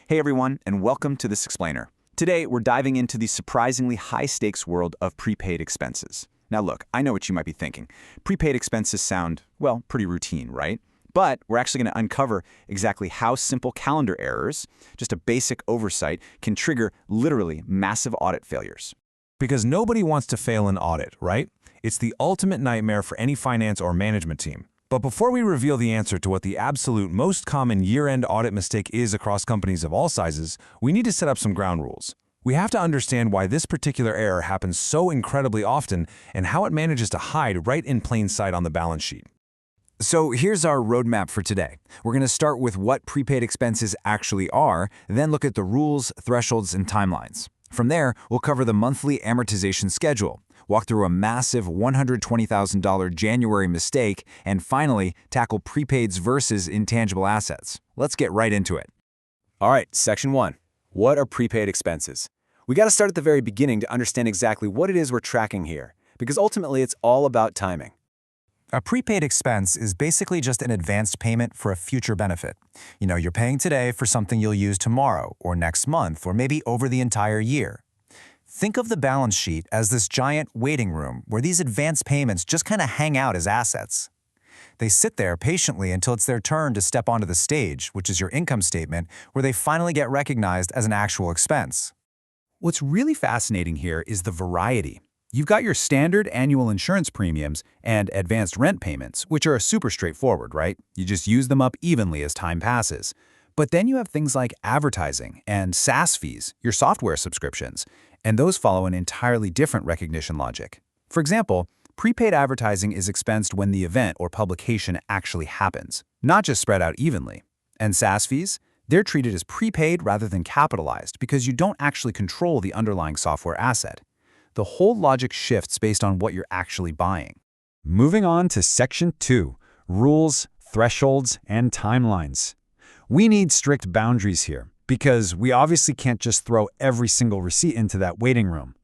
Hey everyone, and welcome to this explainer. Today, we're diving into the surprisingly high-stakes world of prepaid expenses. Now look, I know what you might be thinking. Prepaid expenses sound, well, pretty routine, right? But we're actually going to uncover exactly how simple calendar errors, just a basic oversight, can trigger literally massive audit failures. Because nobody wants to fail an audit, right? It's the ultimate nightmare for any finance or management team. But before we reveal the answer to what the absolute most common year-end audit mistake is across companies of all sizes, we need to set up some ground rules. We have to understand why this particular error happens so incredibly often and how it manages to hide right in plain sight on the balance sheet. So here's our roadmap for today. We're going to start with what prepaid expenses actually are, then look at the rules, thresholds, and timelines. From there, we'll cover the monthly amortization schedule, walk through a massive $120,000 January mistake, and finally, tackle prepaids versus intangible assets. Let's get right into it. All right, Section 1. What are prepaid expenses? We got to start at the very beginning to understand exactly what it is we're tracking here, because ultimately it's all about timing. A prepaid expense is basically just an advanced payment for a future benefit. You're paying today for something you'll use tomorrow or next month or maybe over the entire year. Think of the balance sheet as this giant waiting room where these advance payments just kind of hang out as assets. They sit there patiently until it's their turn to step onto the stage, which is your income statement, where they finally get recognized as an actual expense. What's really fascinating here is the variety. You've got your standard annual insurance premiums and advanced rent payments, which are super straightforward, right? You just use them up evenly as time passes. But then you have things like advertising and SaaS fees, your software subscriptions, and those follow an entirely different recognition logic. For example, prepaid advertising is expensed when the event or publication actually happens, not just spread out evenly. And SaaS fees? They're treated as prepaid rather than capitalized because you don't actually control the underlying software asset. The whole logic shifts based on what you're actually buying. Moving on to Section 2, Rules, Thresholds, and Timelines. We need strict boundaries here, because we obviously can't just throw every single receipt into that waiting room.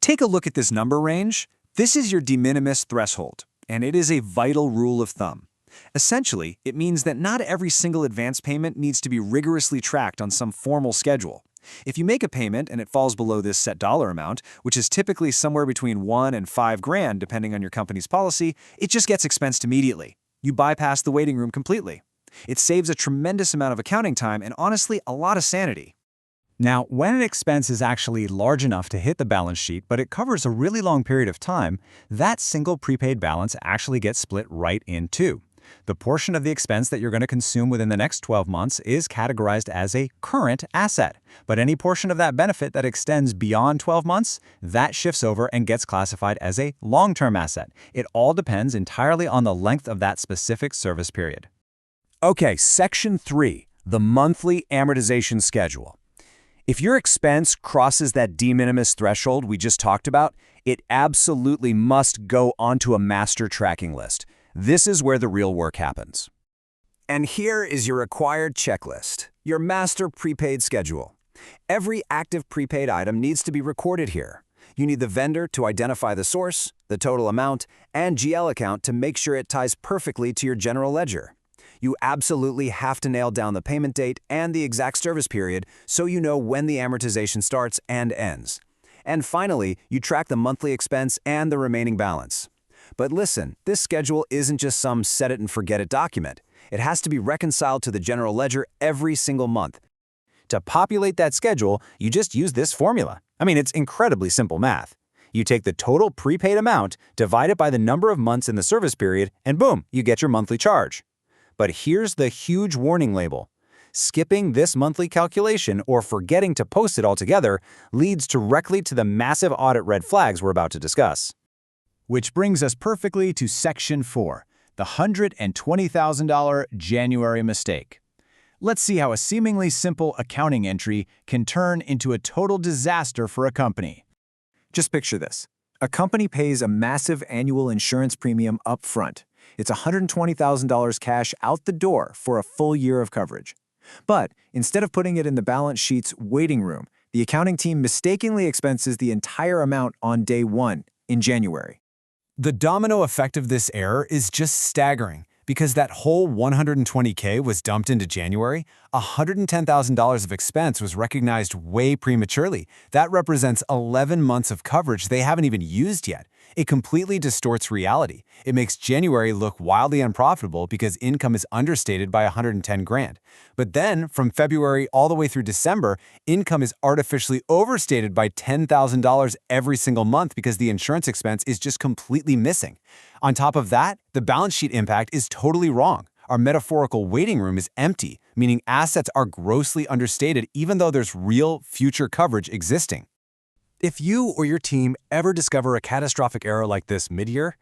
Take a look at this number range. This is your de minimis threshold, and it is a vital rule of thumb. Essentially, it means that not every single advance payment needs to be rigorously tracked on some formal schedule. If you make a payment and it falls below this set dollar amount, which is typically somewhere between $1 and $5,000 depending on your company's policy, it just gets expensed immediately. You bypass the waiting room completely. It saves a tremendous amount of accounting time and honestly, a lot of sanity. Now, when an expense is actually large enough to hit the balance sheet, but it covers a really long period of time, that single prepaid balance actually gets split right in two. The portion of the expense that you're going to consume within the next 12 months is categorized as a current asset. But any portion of that benefit that extends beyond 12 months, that shifts over and gets classified as a long-term asset. It all depends entirely on the length of that specific service period. Okay, Section 3, the monthly amortization schedule. If your expense crosses that de minimis threshold we just talked about, it absolutely must go onto a master tracking list. This is where the real work happens. And here is your required checklist, your master prepaid schedule. Every active prepaid item needs to be recorded here. You need the vendor to identify the source, the total amount, and GL account to make sure it ties perfectly to your general ledger. You absolutely have to nail down the payment date and the exact service period so you know when the amortization starts and ends. And finally, you track the monthly expense and the remaining balance. But listen, this schedule isn't just some set-it-and-forget-it document. It has to be reconciled to the general ledger every single month. To populate that schedule, you just use this formula. It's incredibly simple math. You take the total prepaid amount, divide it by the number of months in the service period, and boom, you get your monthly charge. But here's the huge warning label. Skipping this monthly calculation or forgetting to post it altogether leads directly to the massive audit red flags we're about to discuss. Which brings us perfectly to Section 4, the $120,000 January mistake. Let's see how a seemingly simple accounting entry can turn into a total disaster for a company. Just picture this. A company pays a massive annual insurance premium up front. It's $120,000 cash out the door for a full year of coverage. But instead of putting it in the balance sheet's waiting room, the accounting team mistakenly expenses the entire amount on day one in January. The domino effect of this error is just staggering. Because that whole $120K was dumped into January, $110,000 of expense was recognized way prematurely. That represents 11 months of coverage they haven't even used yet. It completely distorts reality. It makes January look wildly unprofitable because income is understated by 110 grand. But then, from February all the way through December, income is artificially overstated by $10,000 every single month because the insurance expense is just completely missing. On top of that, the balance sheet impact is totally wrong. Our metaphorical waiting room is empty, meaning assets are grossly understated even though there's real future coverage existing. If you or your team ever discover a catastrophic error like this mid-year,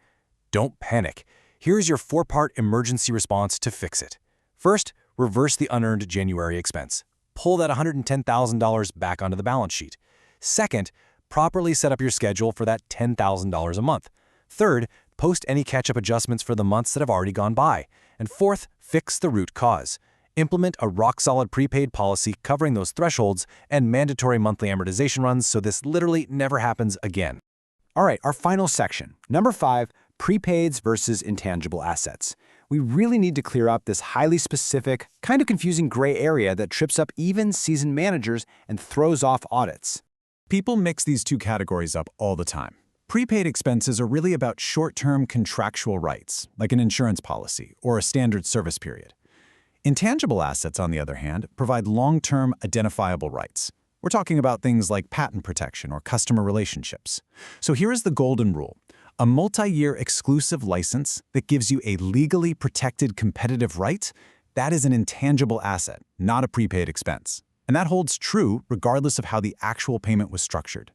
don't panic. Here's your 4-part emergency response to fix it. First, reverse the unearned January expense. Pull that $110,000 back onto the balance sheet. Second, properly set up your schedule for that $10,000 a month. Third, post any catch-up adjustments for the months that have already gone by. And fourth, fix the root cause. Implement a rock-solid prepaid policy covering those thresholds and mandatory monthly amortization runs so this literally never happens again. All right, our final section. Number 5, prepaids versus intangible assets. We really need to clear up this highly specific, kind of confusing gray area that trips up even seasoned managers and throws off audits. People mix these two categories up all the time. Prepaid expenses are really about short-term contractual rights, like an insurance policy or a standard service period. Intangible assets, on the other hand, provide long-term identifiable rights. We're talking about things like patent protection or customer relationships. So here is the golden rule. A multi-year exclusive license that gives you a legally protected competitive right, that is an intangible asset, not a prepaid expense. And that holds true regardless of how the actual payment was structured.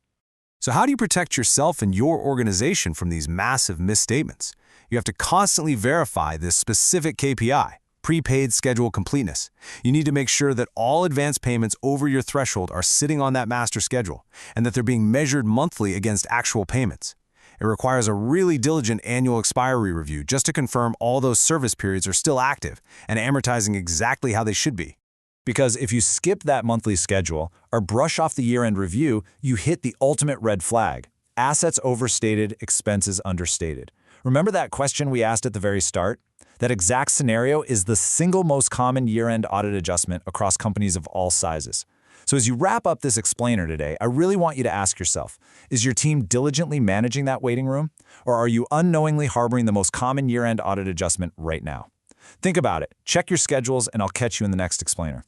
So how do you protect yourself and your organization from these massive misstatements? You have to constantly verify this specific KPI. Prepaid schedule completeness. You need to make sure that all advance payments over your threshold are sitting on that master schedule and that they're being measured monthly against actual payments. It requires a really diligent annual expiry review just to confirm all those service periods are still active and amortizing exactly how they should be. Because if you skip that monthly schedule or brush off the year-end review, you hit the ultimate red flag. Assets overstated, expenses understated. Remember that question we asked at the very start? That exact scenario is the single most common year-end audit adjustment across companies of all sizes. So as you wrap up this explainer today, I really want you to ask yourself, is your team diligently managing that waiting room? Or are you unknowingly harboring the most common year-end audit adjustment right now? Think about it, check your schedules, and I'll catch you in the next explainer.